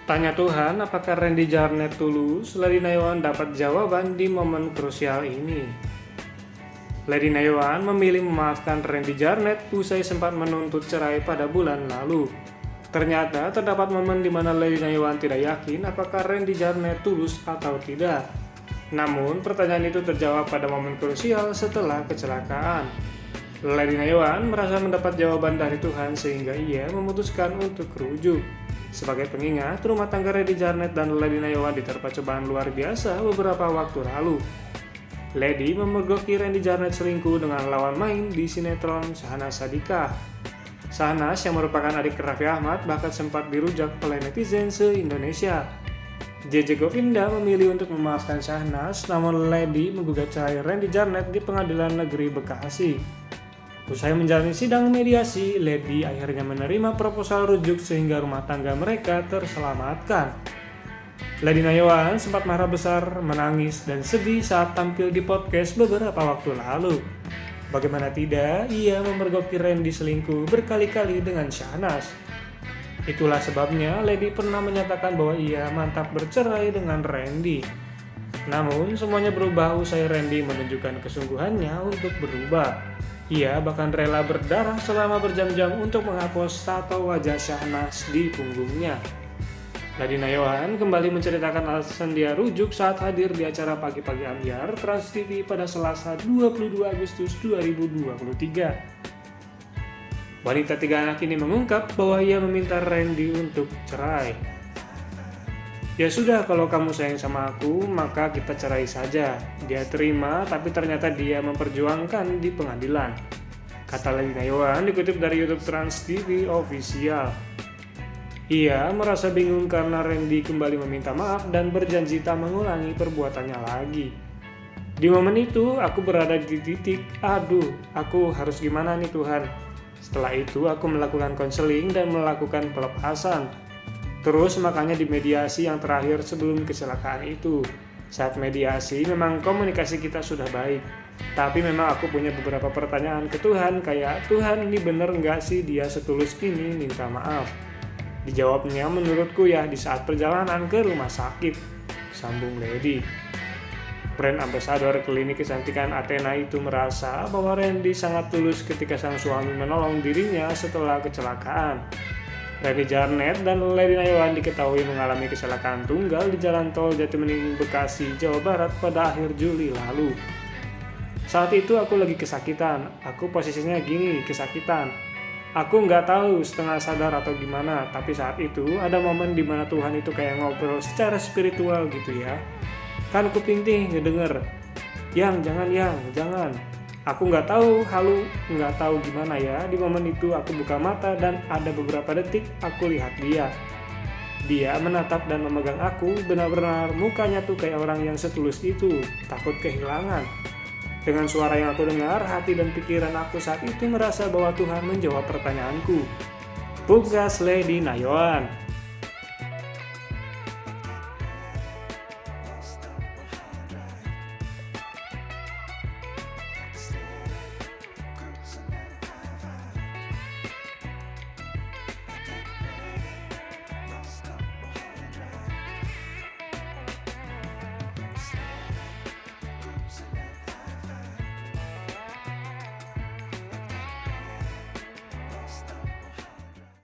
Tanya Tuhan, apakah Randy Jarnet tulus? Lady Nayawan dapat jawaban di momen krusial ini. Lady Nayawan memilih memaafkan Randy Jarnet usai sempat menuntut cerai pada bulan lalu. Ternyata terdapat momen di mana Lady Nayawan tidak yakin apakah Randy Jarnet tulus atau tidak. Namun pertanyaan itu terjawab pada momen krusial setelah kecelakaan. Lady Nayawan merasa mendapat jawaban dari Tuhan sehingga ia memutuskan untuk rujuk. Sebagai pengingat, rumah tangga Randy Jarnet dan Lady Nayawan diterpa cobaan luar biasa beberapa waktu lalu. Lady memergoki Randy Jarnet selingkuh dengan lawan main di sinetron Syahnaz Sadiqah. Syahnaz yang merupakan adik Raffi Ahmad bahkan sempat dirujak oleh netizen se-Indonesia. JJ Govinda memilih untuk memaafkan Syahnaz, namun Lady menggugat cerai Randy Jarnet di Pengadilan Negeri Bekasi. Usai menjalani sidang mediasi, Lady akhirnya menerima proposal rujuk sehingga rumah tangga mereka terselamatkan. Lady Nayawan sempat marah besar, menangis, dan sedih saat tampil di podcast beberapa waktu lalu. Bagaimana tidak, ia memergoki Randy selingkuh berkali-kali dengan Syahnaz. Itulah sebabnya Lady pernah menyatakan bahwa ia mantap bercerai dengan Randy. Namun semuanya berubah usai Randy menunjukkan kesungguhannya untuk berubah. Ia bahkan rela berdarah selama berjam-jam untuk menghapus tato wajah Syahnaz di punggungnya. Lady Nayawan kembali menceritakan alasan dia rujuk saat hadir di acara Pagi-Pagi Ambyar Trans TV pada Selasa 22 Agustus 2023. Wanita 3 anak ini mengungkap bahwa ia meminta Randy untuk cerai. Ya sudah, kalau kamu sayang sama aku, maka kita cerai saja. Dia terima, tapi ternyata dia memperjuangkan di pengadilan. Kata Lady Nayawan dikutip dari YouTube Trans TV Official. Ia merasa bingung karena Randy kembali meminta maaf dan berjanji tak mengulangi perbuatannya lagi. Di momen itu, aku berada di titik, aduh, aku harus gimana nih Tuhan? Setelah itu, aku melakukan konseling dan melakukan pelepasan. Terus makanya di mediasi yang terakhir sebelum kecelakaan itu. Saat mediasi memang komunikasi kita sudah baik. Tapi memang aku punya beberapa pertanyaan ke Tuhan kayak, Tuhan ini bener nggak sih dia setulus ini minta maaf? Dijawabnya menurutku ya di saat perjalanan ke rumah sakit, sambung Lady. Brand Ambassador klinik kecantikan Athena itu merasa bahwa Randy sangat tulus ketika sang suami menolong dirinya setelah kecelakaan. Randy Jarnet dan Lady Nayawan diketahui mengalami kecelakaan tunggal di Jalan Tol Jatibening, Bekasi, Jawa Barat pada akhir Juli lalu. Saat itu aku lagi kesakitan, aku posisinya gini, kesakitan. Aku nggak tahu setengah sadar atau gimana, tapi saat itu ada momen dimana Tuhan itu kayak ngobrol secara spiritual gitu ya. Kan kuping nih ngedenger, yang jangan. Aku nggak tahu nggak tahu gimana ya. Di momen itu aku buka mata dan ada beberapa detik aku lihat dia. Dia menatap dan memegang aku, benar-benar mukanya tuh kayak orang yang setulus itu, takut kehilangan. Dengan suara yang aku dengar, hati dan pikiran aku saat itu merasa bahwa Tuhan menjawab pertanyaanku. Pugas Lady Nayawan.